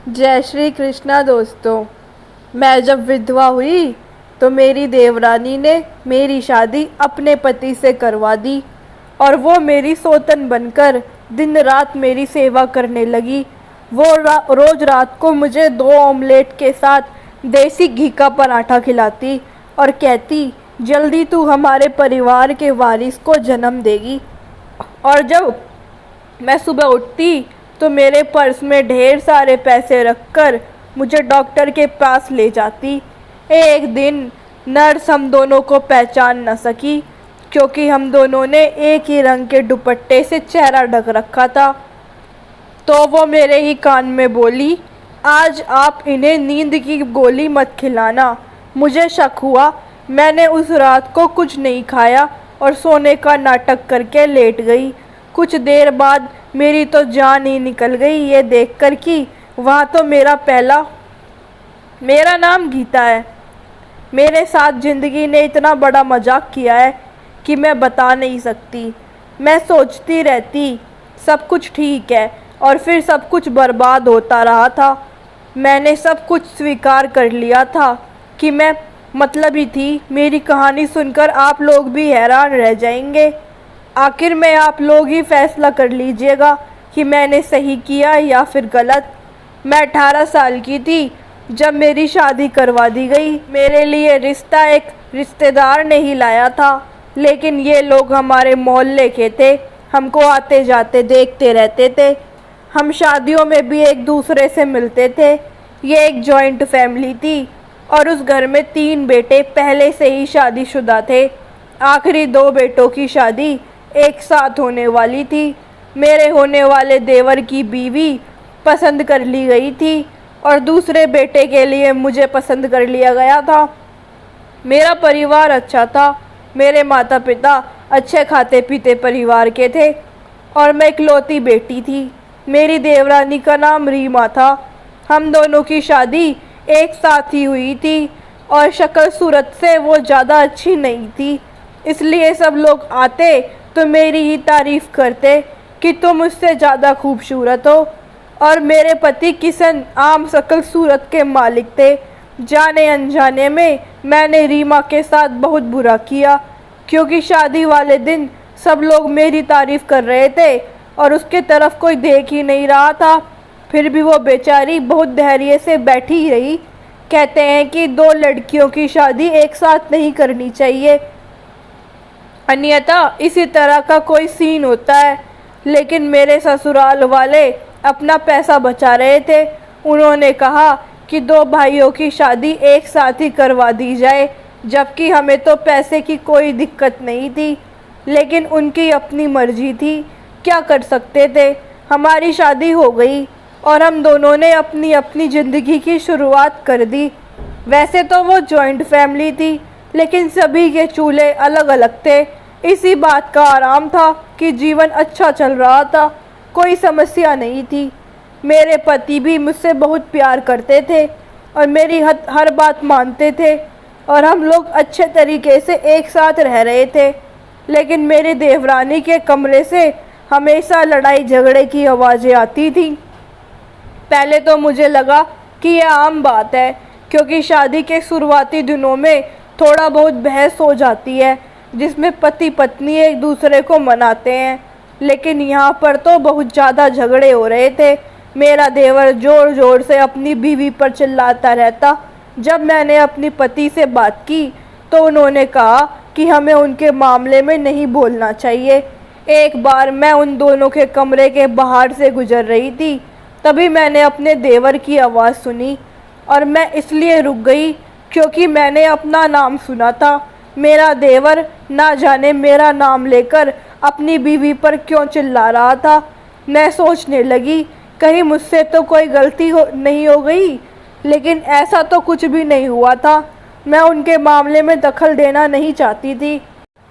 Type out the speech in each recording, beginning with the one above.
जय श्री कृष्णा दोस्तों। मैं जब विधवा हुई तो मेरी देवरानी ने मेरी शादी अपने पति से करवा दी और वो मेरी सौतन बनकर दिन रात मेरी सेवा करने लगी। वो रोज रात को मुझे 2 ऑमलेट के साथ देसी घी का पराठा खिलाती और कहती, जल्दी तू हमारे परिवार के वारिस को जन्म देगी। और जब मैं सुबह उठती तो मेरे पर्स में ढेर सारे पैसे रखकर मुझे डॉक्टर के पास ले जाती। एक दिन नर्स हम दोनों को पहचान न सकी क्योंकि हम दोनों ने एक ही रंग के दुपट्टे से चेहरा ढक रखा था। तो वो मेरे ही कान में बोली, आज आप इन्हें नींद की गोली मत खिलाना। मुझे शक हुआ। मैंने उस रात को कुछ नहीं खाया और सोने का नाटक करके लेट गई। कुछ देर बाद मेरी तो जान ही निकल गई ये देखकर कि वहाँ तो मेरा नाम गीता है। मेरे साथ ज़िंदगी ने इतना बड़ा मजाक किया है कि मैं बता नहीं सकती। मैं सोचती रहती सब कुछ ठीक है और फिर सब कुछ बर्बाद होता रहा था। मैंने सब कुछ स्वीकार कर लिया था कि मैं मतलबी थी। मेरी कहानी सुनकर आप लोग भी हैरान रह जाएंगे। आखिर में आप लोग ही फैसला कर लीजिएगा कि मैंने सही किया या फिर गलत। मैं 18 साल की थी जब मेरी शादी करवा दी गई। मेरे लिए रिश्ता एक रिश्तेदार ने ही लाया था, लेकिन ये लोग हमारे मोहल्ले के थे। हमको आते जाते देखते रहते थे। हम शादियों में भी एक दूसरे से मिलते थे। ये एक जॉइंट फैमिली थी और उस घर में 3 बेटे पहले से ही शादीशुदा थे। आखिरी 2 बेटों की शादी एक साथ होने वाली थी। मेरे होने वाले देवर की बीवी पसंद कर ली गई थी और दूसरे बेटे के लिए मुझे पसंद कर लिया गया था। मेरा परिवार अच्छा था। मेरे माता पिता अच्छे खाते पीते परिवार के थे और मैं इकलौती बेटी थी। मेरी देवरानी का नाम रीमा था। हम दोनों की शादी एक साथ ही हुई थी और शक्ल सूरत से वो ज़्यादा अच्छी नहीं थी, इसलिए सब लोग आते तो मेरी ही तारीफ़ करते कि तुम मुझसे ज़्यादा खूबसूरत हो। और मेरे पति किशन आम शक्ल सूरत के मालिक थे। जाने अनजाने में मैंने रीमा के साथ बहुत बुरा किया क्योंकि शादी वाले दिन सब लोग मेरी तारीफ़ कर रहे थे और उसके तरफ कोई देख ही नहीं रहा था। फिर भी वो बेचारी बहुत धैर्य से बैठी रही। कहते हैं कि 2 लड़कियों की शादी एक साथ नहीं करनी चाहिए, अन्यथा इसी तरह का कोई सीन होता है। लेकिन मेरे ससुराल वाले अपना पैसा बचा रहे थे। उन्होंने कहा कि 2 भाइयों की शादी एक साथ ही करवा दी जाए, जबकि हमें तो पैसे की कोई दिक्कत नहीं थी। लेकिन उनकी अपनी मर्जी थी, क्या कर सकते थे। हमारी शादी हो गई और हम दोनों ने अपनी अपनी ज़िंदगी की शुरुआत कर दी। वैसे तो वो जॉइंट फैमिली थी, लेकिन सभी के चूल्हे अलग अलग थे। इसी बात का आराम था कि जीवन अच्छा चल रहा था, कोई समस्या नहीं थी। मेरे पति भी मुझसे बहुत प्यार करते थे और मेरी हर बात मानते थे और हम लोग अच्छे तरीके से एक साथ रह रहे थे। लेकिन मेरी देवरानी के कमरे से हमेशा लड़ाई झगड़े की आवाज़ें आती थी। पहले तो मुझे लगा कि यह आम बात है क्योंकि शादी के शुरुआती दिनों में थोड़ा बहुत बहस हो जाती है जिसमें पति पत्नी एक दूसरे को मनाते हैं। लेकिन यहाँ पर तो बहुत ज़्यादा झगड़े हो रहे थे। मेरा देवर ज़ोर ज़ोर से अपनी बीवी पर चिल्लाता रहता। जब मैंने अपनी पति से बात की तो उन्होंने कहा कि हमें उनके मामले में नहीं बोलना चाहिए। एक बार मैं उन दोनों के कमरे के बाहर से गुजर रही थी, तभी मैंने अपने देवर की आवाज़ सुनी और मैं इसलिए रुक गई क्योंकि मैंने अपना नाम सुना था। मेरा देवर ना जाने मेरा नाम लेकर अपनी बीवी पर क्यों चिल्ला रहा था। मैं सोचने लगी कहीं मुझसे तो कोई गलती नहीं हो गई, लेकिन ऐसा तो कुछ भी नहीं हुआ था। मैं उनके मामले में दखल देना नहीं चाहती थी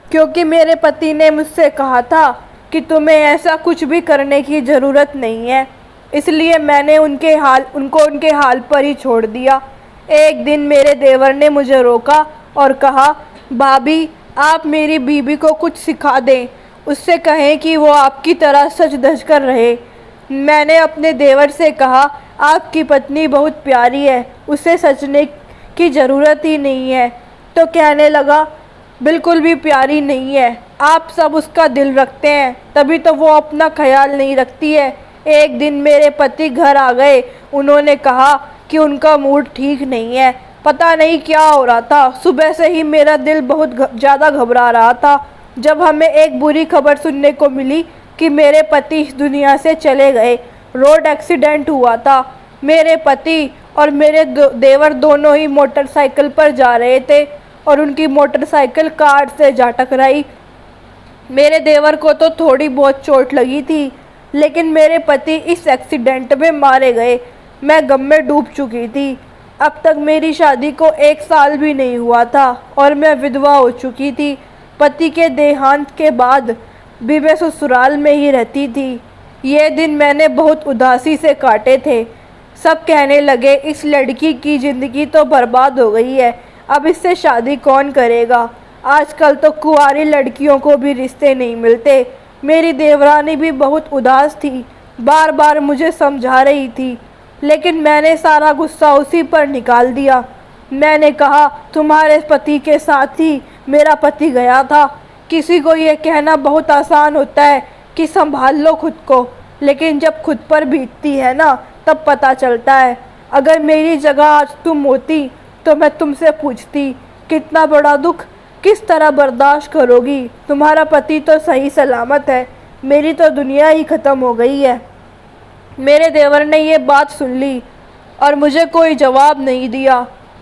क्योंकि मेरे पति ने मुझसे कहा था कि तुम्हें ऐसा कुछ भी करने की ज़रूरत नहीं है। इसलिए मैंने उनको उनके हाल पर ही छोड़ दिया। एक दिन मेरे देवर ने मुझे रोका और कहा, भाभी आप मेरी बीबी को कुछ सिखा दें, उससे कहें कि वो आपकी तरह सच धज कर रहे। मैंने अपने देवर से कहा, आपकी पत्नी बहुत प्यारी है, उसे सचने की ज़रूरत ही नहीं है। तो कहने लगा, बिल्कुल भी प्यारी नहीं है, आप सब उसका दिल रखते हैं, तभी तो वो अपना ख्याल नहीं रखती है। एक दिन मेरे पति घर आ गए, उन्होंने कहा कि उनका मूड ठीक नहीं है, पता नहीं क्या हो रहा था। सुबह से ही मेरा दिल बहुत ज़्यादा घबरा रहा था जब हमें एक बुरी खबर सुनने को मिली कि मेरे पति इस दुनिया से चले गए। रोड एक्सीडेंट हुआ था। मेरे पति और मेरे देवर दोनों ही मोटरसाइकिल पर जा रहे थे और उनकी मोटरसाइकिल कार से जा टकराई। मेरे देवर को तो थोड़ी बहुत चोट लगी थी, लेकिन मेरे पति इस एक्सीडेंट में मारे गए। मैं गम में डूब चुकी थी। अब तक मेरी शादी को 1 साल भी नहीं हुआ था और मैं विधवा हो चुकी थी। पति के देहांत के बाद भी मैं ससुराल में ही रहती थी। ये दिन मैंने बहुत उदासी से काटे थे। सब कहने लगे, इस लड़की की ज़िंदगी तो बर्बाद हो गई है, अब इससे शादी कौन करेगा। आजकल तो कुंवारी लड़कियों को भी रिश्ते नहीं मिलते। मेरी देवरानी भी बहुत उदास थी, बार बार मुझे समझा रही थी, लेकिन मैंने सारा गुस्सा उसी पर निकाल दिया। मैंने कहा, तुम्हारे पति के साथ ही मेरा पति गया था। किसी को ये कहना बहुत आसान होता है कि संभाल लो खुद को, लेकिन जब खुद पर बीतती है ना, तब पता चलता है। अगर मेरी जगह आज तुम होती तो मैं तुमसे पूछती, कितना बड़ा दुख किस तरह बर्दाश्त करोगी। तुम्हारा पति तो सही सलामत है, मेरी तो दुनिया ही ख़त्म हो गई है। मेरे देवर ने ये बात सुन ली और मुझे कोई जवाब नहीं दिया।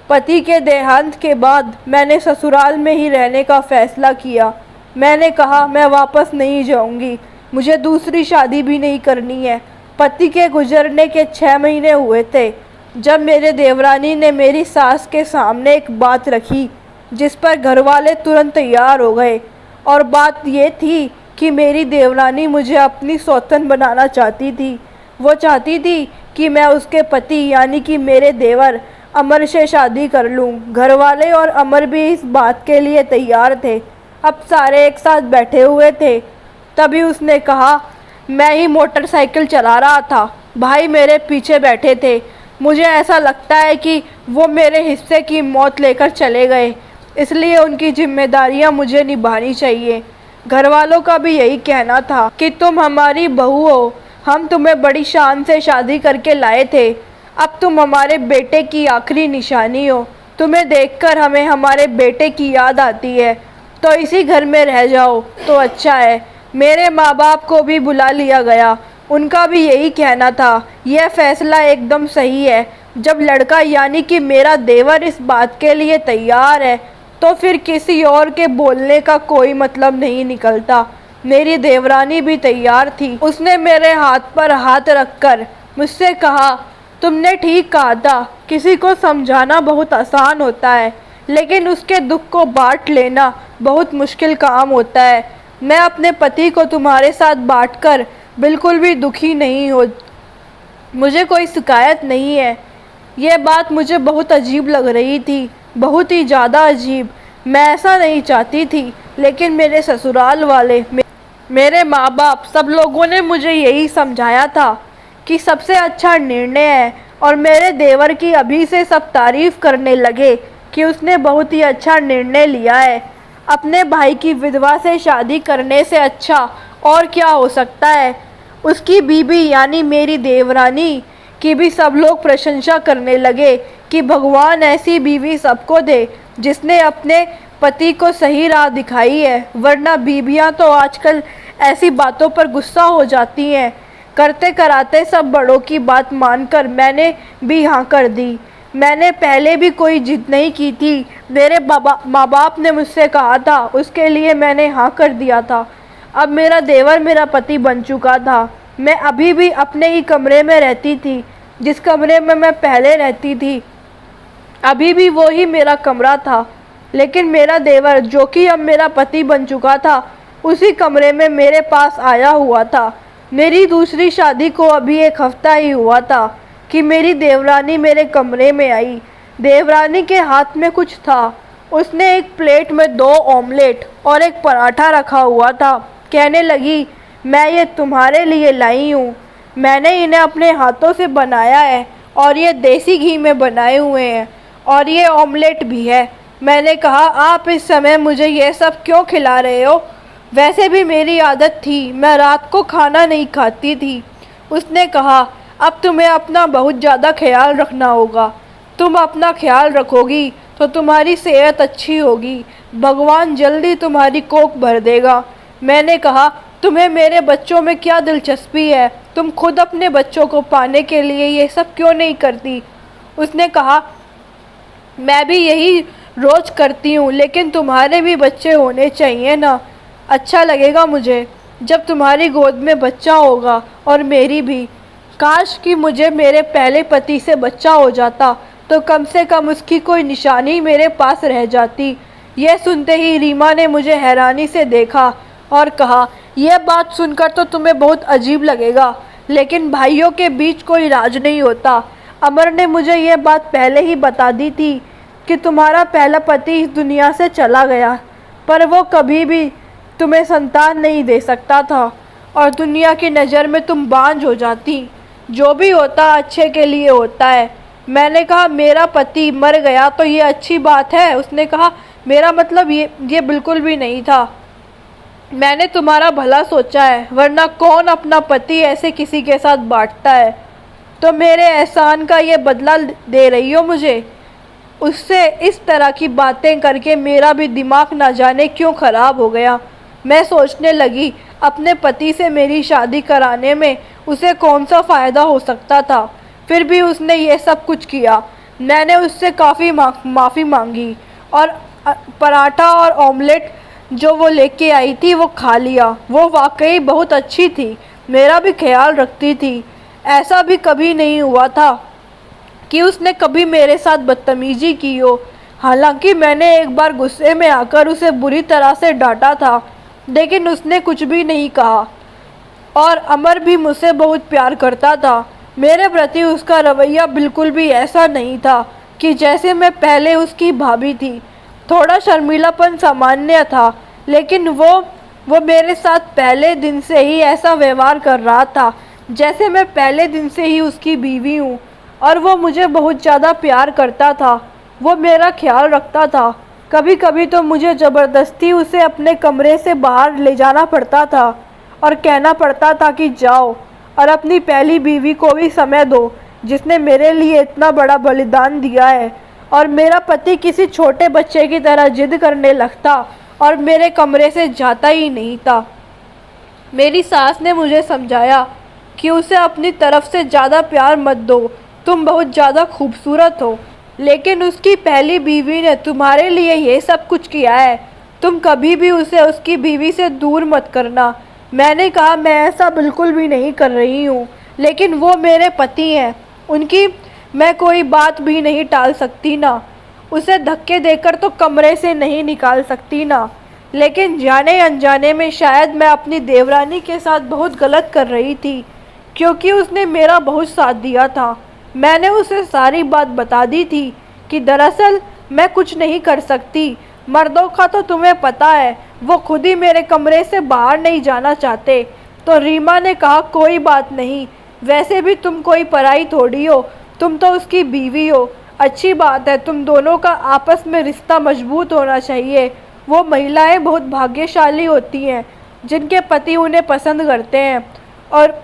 पति के देहांत के बाद मैंने ससुराल में ही रहने का फ़ैसला किया। मैंने कहा, मैं वापस नहीं जाऊंगी, मुझे दूसरी शादी भी नहीं करनी है। पति के गुजरने के 6 महीने हुए थे जब मेरे देवरानी ने मेरी सास के सामने एक बात रखी, जिस पर घरवाले तुरंत तैयार हो गए। और बात ये थी कि मेरी देवरानी मुझे अपनी सौतन बनाना चाहती थी। वो चाहती थी कि मैं उसके पति यानी कि मेरे देवर अमर से शादी कर लूं। घरवाले और अमर भी इस बात के लिए तैयार थे। अब सारे एक साथ बैठे हुए थे। तभी उसने कहा, मैं ही मोटरसाइकिल चला रहा था, भाई मेरे पीछे बैठे थे। मुझे ऐसा लगता है कि वो मेरे हिस्से की मौत लेकर चले गए, इसलिए उनकी जिम्मेदारियां मुझे निभानी चाहिए। घरवालों का भी यही कहना था कि तुम हमारी बहू हो, हम तुम्हें बड़ी शान से शादी करके लाए थे, अब तुम हमारे बेटे की आखिरी निशानी हो। तुम्हें देखकर हमें हमारे बेटे की याद आती है, तो इसी घर में रह जाओ तो अच्छा है। मेरे माँ बाप को भी बुला लिया गया, उनका भी यही कहना था। यह फैसला एकदम सही है। जब लड़का यानी कि मेरा देवर इस बात के लिए तैयार है, तो फिर किसी और के बोलने का कोई मतलब नहीं निकलता। मेरी देवरानी भी तैयार थी। उसने मेरे हाथ पर हाथ रखकर मुझसे कहा, तुमने ठीक कहा था, किसी को समझाना बहुत आसान होता है, लेकिन उसके दुख को बांट लेना बहुत मुश्किल काम होता है। मैं अपने पति को तुम्हारे साथ बांटकर बिल्कुल भी दुखी नहीं हो, मुझे कोई शिकायत नहीं है। यह बात मुझे बहुत अजीब लग रही थी, बहुत ही ज़्यादा अजीब। मैं ऐसा नहीं चाहती थी, लेकिन मेरे ससुराल वाले, मेरे माँ बाप, सब लोगों ने मुझे यही समझाया था कि सबसे अच्छा निर्णय है। और मेरे देवर की अभी से सब तारीफ़ करने लगे कि उसने बहुत ही अच्छा निर्णय लिया है। अपने भाई की विधवा से शादी करने से अच्छा और क्या हो सकता है। उसकी बीबी यानी मेरी देवरानी की भी सब लोग प्रशंसा करने लगे कि भगवान ऐसी बीवी सबको दे जिसने अपने पति को सही राह दिखाई है, वरना बीबियां तो आजकल ऐसी बातों पर गुस्सा हो जाती हैं। करते कराते सब बड़ों की बात मानकर मैंने भी हाँ कर दी। मैंने पहले भी कोई जिद नहीं की थी, मेरे माँ बाप ने मुझसे कहा था, उसके लिए मैंने हाँ कर दिया था। अब मेरा देवर मेरा पति बन चुका था। मैं अभी भी अपने ही कमरे में रहती थी, जिस कमरे में मैं पहले रहती थी, अभी भी वो ही मेरा कमरा था। लेकिन मेरा देवर, जो कि अब मेरा पति बन चुका था, उसी कमरे में मेरे पास आया हुआ था। मेरी दूसरी शादी को अभी 1 हफ्ता ही हुआ था कि मेरी देवरानी मेरे कमरे में आई। देवरानी के हाथ में कुछ था। उसने एक प्लेट में 2 ऑमलेट और एक पराठा रखा हुआ था। कहने लगी, मैं ये तुम्हारे लिए लाई हूँ। मैंने इन्हें अपने हाथों से बनाया है और ये देसी घी में बनाए हुए हैं और ये ऑमलेट भी है। मैंने कहा, आप इस समय मुझे ये सब क्यों खिला रहे हो? वैसे भी मेरी आदत थी, मैं रात को खाना नहीं खाती थी। उसने कहा, अब तुम्हें अपना बहुत ज़्यादा ख्याल रखना होगा। तुम अपना ख्याल रखोगी तो तुम्हारी सेहत अच्छी होगी, भगवान जल्दी तुम्हारी कोख भर देगा। मैंने कहा, तुम्हें मेरे बच्चों में क्या दिलचस्पी है? तुम खुद अपने बच्चों को पाने के लिए ये सब क्यों नहीं करती? उसने कहा, मैं भी यही रोज़ करती हूँ, लेकिन तुम्हारे भी बच्चे होने चाहिए ना। अच्छा लगेगा मुझे जब तुम्हारी गोद में बच्चा होगा और मेरी भी। काश कि मुझे मेरे पहले पति से बच्चा हो जाता तो कम से कम उसकी कोई निशानी मेरे पास रह जाती। यह सुनते ही रीमा ने मुझे हैरानी से देखा और कहा, यह बात सुनकर तो तुम्हें बहुत अजीब लगेगा, लेकिन भाइयों के बीच कोई राज नहीं होता। अमर ने मुझे यह बात पहले ही बता दी थी कि तुम्हारा पहला पति इस दुनिया से चला गया, पर वो कभी भी तुम्हें संतान नहीं दे सकता था और दुनिया की नज़र में तुम बांझ हो जाती। जो भी होता अच्छे के लिए होता है। मैंने कहा, मेरा पति मर गया तो ये अच्छी बात है? उसने कहा, मेरा मतलब ये बिल्कुल भी नहीं था। मैंने तुम्हारा भला सोचा है, वरना कौन अपना पति ऐसे किसी के साथ बांटता है? तो मेरे एहसान का ये बदला दे रही हो मुझे? उससे इस तरह की बातें करके मेरा भी दिमाग ना जाने क्यों ख़राब हो गया। मैं सोचने लगी, अपने पति से मेरी शादी कराने में उसे कौन सा फ़ायदा हो सकता था। फिर भी उसने ये सब कुछ किया। मैंने उससे काफ़ी माफ़ी मांगी और पराठा और ऑमलेट जो वो लेके आई थी वो खा लिया। वो वाकई बहुत अच्छी थी, मेरा भी ख्याल रखती थी। ऐसा भी कभी नहीं हुआ था कि उसने कभी मेरे साथ बदतमीजी की हो। हालांकि मैंने एक बार गुस्से में आकर उसे बुरी तरह से डांटा था, लेकिन उसने कुछ भी नहीं कहा। और अमर भी मुझसे बहुत प्यार करता था। मेरे प्रति उसका रवैया बिल्कुल भी ऐसा नहीं था कि जैसे मैं पहले उसकी भाभी थी। थोड़ा शर्मीलापन सामान्य था, लेकिन वो मेरे साथ पहले दिन से ही ऐसा व्यवहार कर रहा था जैसे मैं पहले दिन से ही उसकी बीवी हूँ। और वो मुझे बहुत ज़्यादा प्यार करता था, वो मेरा ख्याल रखता था। कभी कभी तो मुझे ज़बरदस्ती उसे अपने कमरे से बाहर ले जाना पड़ता था और कहना पड़ता था कि जाओ और अपनी पहली बीवी को भी समय दो, जिसने मेरे लिए इतना बड़ा बलिदान दिया है। और मेरा पति किसी छोटे बच्चे की तरह जिद करने लगता और मेरे कमरे से जाता ही नहीं था। मेरी सास ने मुझे समझाया कि उसे अपनी तरफ से ज़्यादा प्यार मत दो, तुम बहुत ज़्यादा खूबसूरत हो। लेकिन उसकी पहली बीवी ने तुम्हारे लिए ये सब कुछ किया है, तुम कभी भी उसे उसकी बीवी से दूर मत करना। मैंने कहा, मैं ऐसा बिल्कुल भी नहीं कर रही हूँ, लेकिन वो मेरे पति हैं, उनकी मैं कोई बात भी नहीं टाल सकती ना। उसे धक्के देकर तो कमरे से नहीं निकाल सकती ना। लेकिन जाने अनजाने में शायद मैं अपनी देवरानी के साथ बहुत गलत कर रही थी, क्योंकि उसने मेरा बहुत साथ दिया था। मैंने उसे सारी बात बता दी थी कि दरअसल मैं कुछ नहीं कर सकती। मर्दों का तो तुम्हें पता है, वो खुद ही मेरे कमरे से बाहर नहीं जाना चाहते। तो रीमा ने कहा, कोई बात नहीं, वैसे भी तुम कोई पराई थोड़ी हो, तुम तो उसकी बीवी हो। अच्छी बात है, तुम दोनों का आपस में रिश्ता मजबूत होना चाहिए। वो महिलाएं बहुत भाग्यशाली होती हैं जिनके पति उन्हें पसंद करते हैं, और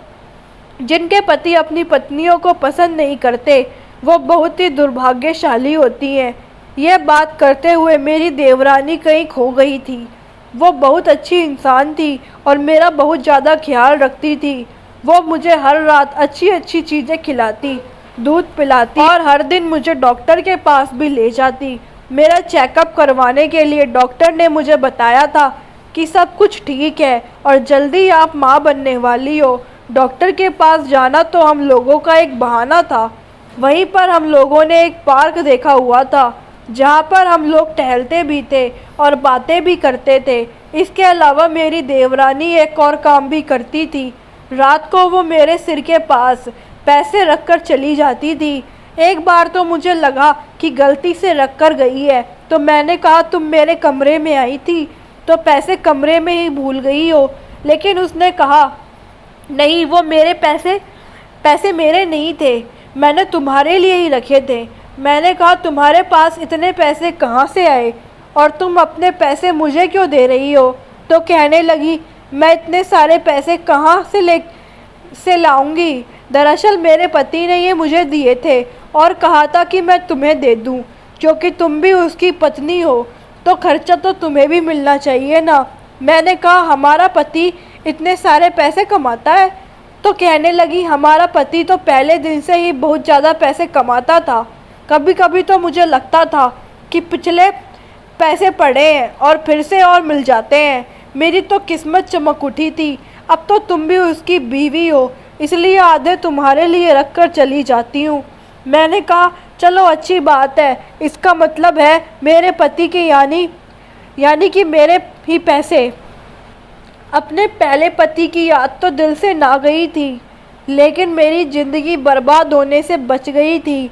जिनके पति अपनी पत्नियों को पसंद नहीं करते वो बहुत ही दुर्भाग्यशाली होती हैं। यह बात करते हुए मेरी देवरानी कहीं खो गई थी। वो बहुत अच्छी इंसान थी और मेरा बहुत ज़्यादा ख्याल रखती थी। वो मुझे हर रात अच्छी अच्छी चीज़ें खिलाती, दूध पिलाती और हर दिन मुझे डॉक्टर के पास भी ले जाती। मेरा चेकअप करवाने के लिए डॉक्टर ने मुझे बताया था कि सब कुछ ठीक है और जल्दी आप माँ बनने वाली हो। डॉक्टर के पास जाना तो हम लोगों का एक बहाना था। वहीं पर हम लोगों ने एक पार्क देखा हुआ था जहाँ पर हम लोग टहलते भी थे और बातें भी करते थे। इसके अलावा मेरी देवरानी एक और काम भी करती थी। रात को वो मेरे सिर के पास पैसे रखकर चली जाती थी। एक बार तो मुझे लगा कि गलती से रख कर गई है, तो मैंने कहा, तुम मेरे कमरे में आई थी तो पैसे कमरे में ही भूल गई हो। लेकिन उसने कहा, नहीं, वो मेरे पैसे पैसे मेरे नहीं थे, मैंने तुम्हारे लिए ही रखे थे। मैंने कहा तुम्हारे पास इतने पैसे कहाँ से आए और तुम अपने पैसे मुझे क्यों दे रही हो? तो कहने लगी मैं इतने सारे पैसे कहाँ से लाऊंगी? दरअसल मेरे पति ने ये मुझे दिए थे और कहा था कि मैं तुम्हें दे दूँ, क्योंकि तुम भी उसकी पत्नी हो तो खर्चा तो तुम्हें भी मिलना चाहिए ना। मैंने कहा हमारा पति इतने सारे पैसे कमाता है? तो कहने लगी हमारा पति तो पहले दिन से ही बहुत ज़्यादा पैसे कमाता था। कभी कभी तो मुझे लगता था कि पिछले पैसे पड़े हैं और फिर से और मिल जाते हैं। मेरी तो किस्मत चमक उठी थी। अब तो तुम भी उसकी बीवी हो, इसलिए आधे तुम्हारे लिए रख कर चली जाती हूँ। मैंने कहा चलो अच्छी बात है, इसका मतलब है मेरे पति के यानी कि मेरे ही पैसे। अपने पहले पति की याद तो दिल से ना गई थी, लेकिन मेरी ज़िंदगी बर्बाद होने से बच गई थी।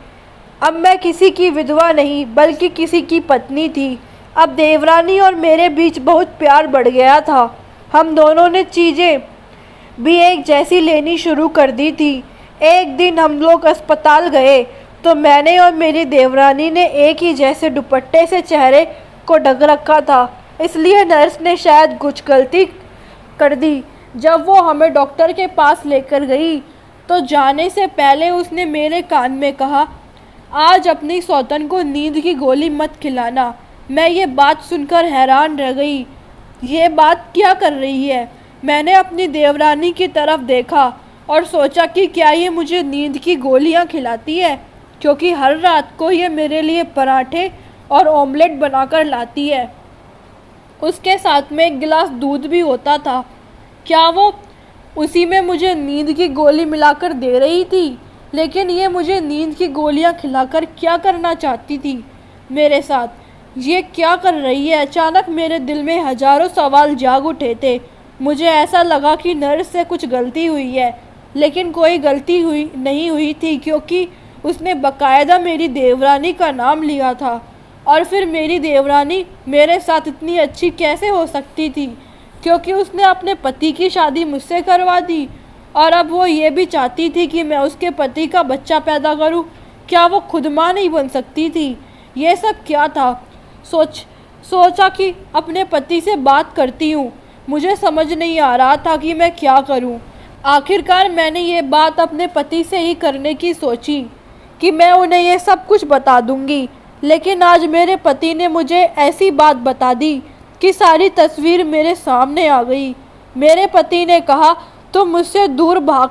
अब मैं किसी की विधवा नहीं बल्कि किसी की पत्नी थी। अब देवरानी और मेरे बीच बहुत प्यार बढ़ गया था। हम दोनों ने चीज़ें भी एक जैसी लेनी शुरू कर दी थी। एक दिन हम लोग अस्पताल गए तो मैंने और मेरी देवरानी ने एक ही जैसे दुपट्टे से चेहरे को ढक रखा था, इसलिए नर्स ने शायद कुछ गलती कर दी। जब वो हमें डॉक्टर के पास लेकर गई तो जाने से पहले उसने मेरे कान में कहा आज अपनी सौतन को नींद की गोली मत खिलाना। मैं ये बात सुनकर हैरान रह गई। ये बात क्या कर रही है? मैंने अपनी देवरानी की तरफ देखा और सोचा कि क्या ये मुझे नींद की गोलियां खिलाती है, क्योंकि हर रात को ये मेरे लिए पराठे और ऑमलेट बनाकर लाती है। उसके साथ में एक गिलास दूध भी होता था। क्या वो उसी में मुझे नींद की गोली मिलाकर दे रही थी? लेकिन ये मुझे नींद की गोलियां खिलाकर क्या करना चाहती थी मेरे साथ? ये क्या कर रही है? अचानक मेरे दिल में हजारों सवाल जाग उठे थे। मुझे ऐसा लगा कि नर्स से कुछ गलती हुई है, लेकिन कोई गलती नहीं हुई थी, क्योंकि उसने बकायदा मेरी देवरानी का नाम लिया था। और फिर मेरी देवरानी मेरे साथ इतनी अच्छी कैसे हो सकती थी, क्योंकि उसने अपने पति की शादी मुझसे करवा दी और अब वो ये भी चाहती थी कि मैं उसके पति का बच्चा पैदा करूं। क्या वो खुद माँ नहीं बन सकती थी? ये सब क्या था? सोचा कि अपने पति से बात करती हूँ। मुझे समझ नहीं आ रहा था कि मैं क्या करूँ। आखिरकार मैंने ये बात अपने पति से ही करने की सोची कि मैं उन्हें ये सब कुछ बता दूंगी। लेकिन आज मेरे पति ने मुझे ऐसी बात बता दी कि सारी तस्वीर मेरे सामने आ गई। मेरे पति ने कहा तुम मुझसे दूर भाग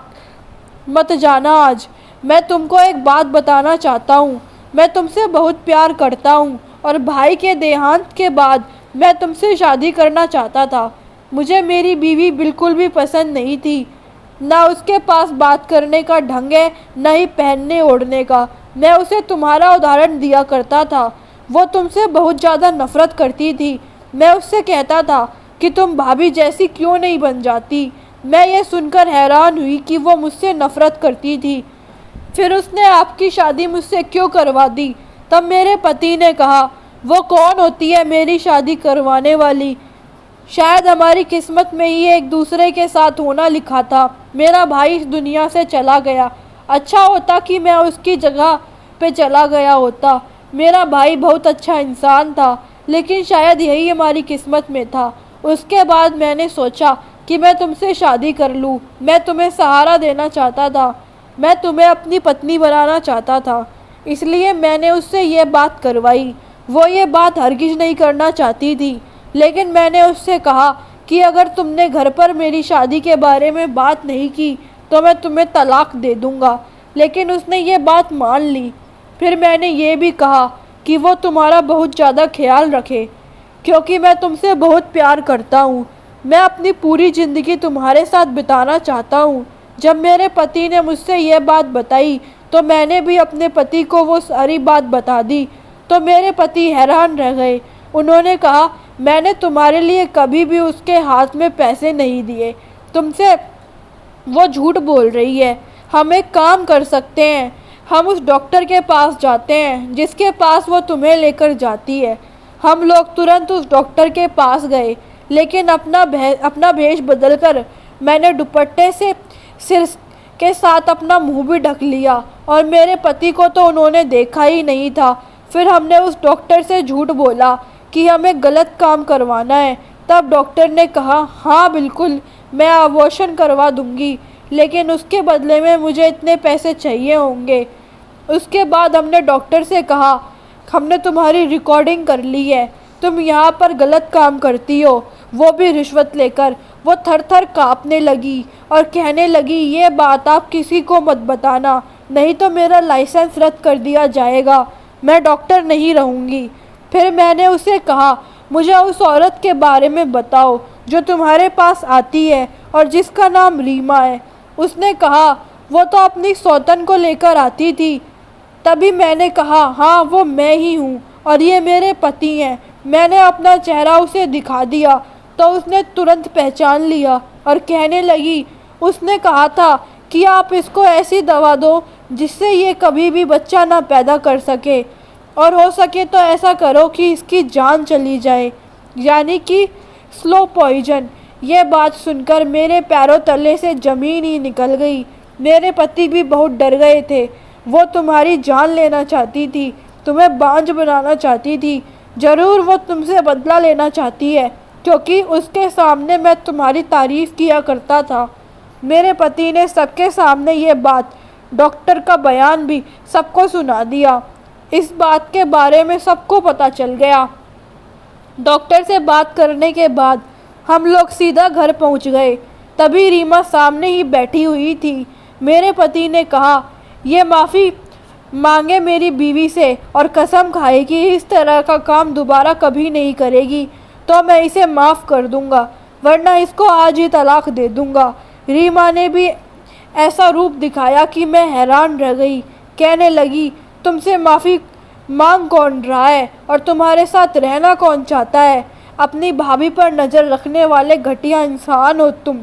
मत जाना। आज मैं तुमको एक बात बताना चाहता हूँ। मैं तुमसे बहुत प्यार करता हूँ और भाई के देहांत के बाद मैं तुमसे शादी करना चाहता था। मुझे मेरी बीवी बिल्कुल भी पसंद नहीं थी। ना उसके पास बात करने का ढंग है, न ही पहनने ओढ़ने का। मैं उसे तुम्हारा उदाहरण दिया करता था। वो तुमसे बहुत ज़्यादा नफरत करती थी। मैं उससे कहता था कि तुम भाभी जैसी क्यों नहीं बन जाती। मैं ये सुनकर हैरान हुई कि वो मुझसे नफरत करती थी। फिर उसने आपकी शादी मुझसे क्यों करवा दी? तब मेरे पति ने कहा वो कौन होती है मेरी शादी करवाने वाली? शायद हमारी किस्मत में ही एक दूसरे के साथ होना लिखा था। मेरा भाई इस दुनिया से चला गया। अच्छा होता कि मैं उसकी जगह पे चला गया होता। मेरा भाई बहुत अच्छा इंसान था, लेकिन शायद यही हमारी किस्मत में था। उसके बाद मैंने सोचा कि मैं तुमसे शादी कर लूँ। मैं तुम्हें सहारा देना चाहता था। मैं तुम्हें अपनी पत्नी बनाना चाहता था, इसलिए मैंने उससे ये बात करवाई। वो ये बात हरगिज़ नहीं करना चाहती थी, लेकिन मैंने उससे कहा कि अगर तुमने घर पर मेरी शादी के बारे में बात नहीं की तो मैं तुम्हें तलाक दे दूँगा। लेकिन उसने ये बात मान ली। फिर मैंने ये भी कहा कि वो तुम्हारा बहुत ज़्यादा ख्याल रखे, क्योंकि मैं तुमसे बहुत प्यार करता हूँ। मैं अपनी पूरी ज़िंदगी तुम्हारे साथ बिताना चाहता हूँ। जब मेरे पति ने मुझसे यह बात बताई तो मैंने भी अपने पति को वो सारी बात बता दी। तो मेरे पति हैरान रह गए। उन्होंने कहा मैंने तुम्हारे लिए कभी भी उसके हाथ में पैसे नहीं दिए। तुमसे वो झूठ बोल रही है। हम एक काम कर सकते हैं, हम उस डॉक्टर के पास जाते हैं जिसके पास वो तुम्हें लेकर जाती है। हम लोग तुरंत उस डॉक्टर के पास गए, लेकिन अपना भेष बदलकर मैंने दुपट्टे से सिर के साथ अपना मुंह भी ढक लिया और मेरे पति को तो उन्होंने देखा ही नहीं था। फिर हमने उस डॉक्टर से झूठ बोला कि हमें गलत काम करवाना है। तब डॉक्टर ने कहा, हाँ बिल्कुल, मैं अबॉर्शन करवा दूंगी, लेकिन उसके बदले में मुझे इतने पैसे चाहिए होंगे। उसके बाद हमने डॉक्टर से कहा, हमने तुम्हारी रिकॉर्डिंग कर ली है, तुम यहाँ पर गलत काम करती हो, वो भी रिश्वत लेकर। वो थर थर काँपने लगी और कहने लगी, ये बात आप किसी को मत बताना, नहीं तो मेरा लाइसेंस रद्द कर दिया जाएगा, मैं डॉक्टर नहीं रहूँगी। फिर मैंने उसे कहा, मुझे उस औरत के बारे में बताओ जो तुम्हारे पास आती है और जिसका नाम रीमा है। उसने कहा, वो तो अपनी सौतन को लेकर आती थी। तभी मैंने कहा, हाँ वो मैं ही हूँ और ये मेरे पति हैं। मैंने अपना चेहरा उसे दिखा दिया तो उसने तुरंत पहचान लिया और कहने लगी, उसने कहा था कि आप इसको ऐसी दवा दो जिससे ये कभी भी बच्चा ना पैदा कर सके, और हो सके तो ऐसा करो कि इसकी जान चली जाए, यानी कि स्लो पॉइजन। ये बात सुनकर मेरे पैरों तले से ज़मीन ही निकल गई। मेरे पति भी बहुत डर गए थे। वो तुम्हारी जान लेना चाहती थी, तुम्हें बांझ बनाना चाहती थी। ज़रूर वो तुमसे बदला लेना चाहती है, क्योंकि उसके सामने मैं तुम्हारी तारीफ़ किया करता था। मेरे पति ने सबके सामने ये बात, डॉक्टर का बयान भी सबको सुना दिया। इस बात के बारे में सबको पता चल गया। डॉक्टर से बात करने के बाद हम लोग सीधा घर पहुंच गए। तभी रीमा सामने ही बैठी हुई थी। मेरे पति ने कहा, ये माफ़ी मांगे मेरी बीवी से और कसम खाए कि इस तरह का काम दोबारा कभी नहीं करेगी, तो मैं इसे माफ़ कर दूंगा, वरना इसको आज ही तलाक दे दूंगा। रीमा ने भी ऐसा रूप दिखाया कि मैं हैरान रह गई। कहने लगी, तुमसे माफ़ी मांग कौन रहा है और तुम्हारे साथ रहना कौन चाहता है? अपनी भाभी पर नज़र रखने वाले घटिया इंसान हो तुम।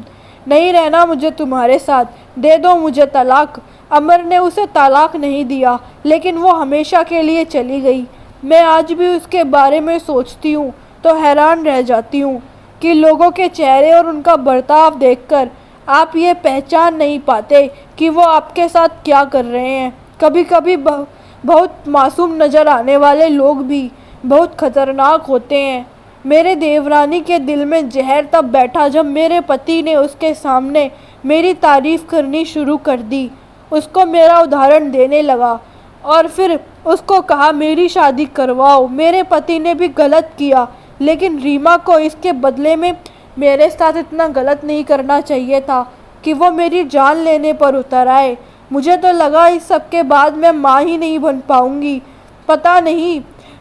नहीं रहना मुझे तुम्हारे साथ, दे दो मुझे तलाक। अमर ने उसे तलाक नहीं दिया, लेकिन वो हमेशा के लिए चली गई। मैं आज भी उसके बारे में सोचती हूँ तो हैरान रह जाती हूँ कि लोगों के चेहरे और उनका बर्ताव देखकर आप ये पहचान नहीं पाते कि वो आपके साथ क्या कर रहे हैं। कभी कभी बहुत मासूम नज़र आने वाले लोग भी बहुत खतरनाक होते हैं। मेरे देवरानी के दिल में जहर तब बैठा जब मेरे पति ने उसके सामने मेरी तारीफ़ करनी शुरू कर दी। उसको मेरा उदाहरण देने लगा और फिर उसको कहा, मेरी शादी करवाओ। मेरे पति ने भी गलत किया, लेकिन रीमा को इसके बदले में मेरे साथ इतना गलत नहीं करना चाहिए था कि वो मेरी जान लेने पर उतर आए। मुझे तो लगा इस सब के बाद मैं माँ ही नहीं बन पाऊँगी। पता नहीं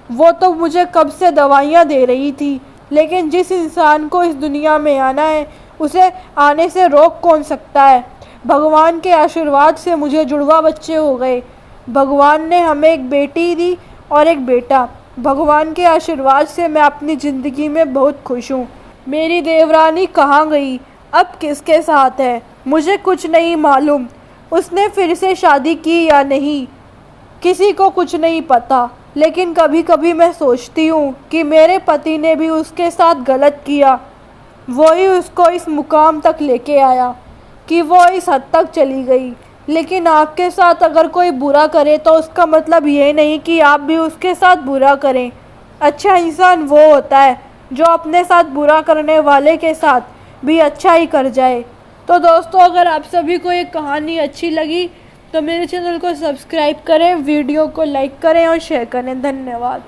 वो तो मुझे कब से दवाइयाँ दे रही थी, लेकिन जिस इंसान को इस दुनिया में आना है उसे आने से रोक कौन सकता है। भगवान के आशीर्वाद से मुझे जुड़वा बच्चे हो गए। भगवान ने हमें एक बेटी दी और एक बेटा। भगवान के आशीर्वाद से मैं अपनी ज़िंदगी में बहुत खुश हूँ। मेरी देवरानी कहाँ गई, अब किसके साथ है, मुझे कुछ नहीं मालूम। उसने फिर से शादी की या नहीं, किसी को कुछ नहीं पता। लेकिन कभी कभी मैं सोचती हूँ कि मेरे पति ने भी उसके साथ गलत किया। वही उसको इस मुकाम तक लेके आया कि वो इस हद तक चली गई। लेकिन आपके साथ अगर कोई बुरा करे तो उसका मतलब ये नहीं कि आप भी उसके साथ बुरा करें। अच्छा इंसान वो होता है जो अपने साथ बुरा करने वाले के साथ भी अच्छा ही कर जाए। तो दोस्तों, अगर आप सभी को ये कहानी अच्छी लगी तो मेरे चैनल को सब्सक्राइब करें, वीडियो को लाइक करें और शेयर करें। धन्यवाद।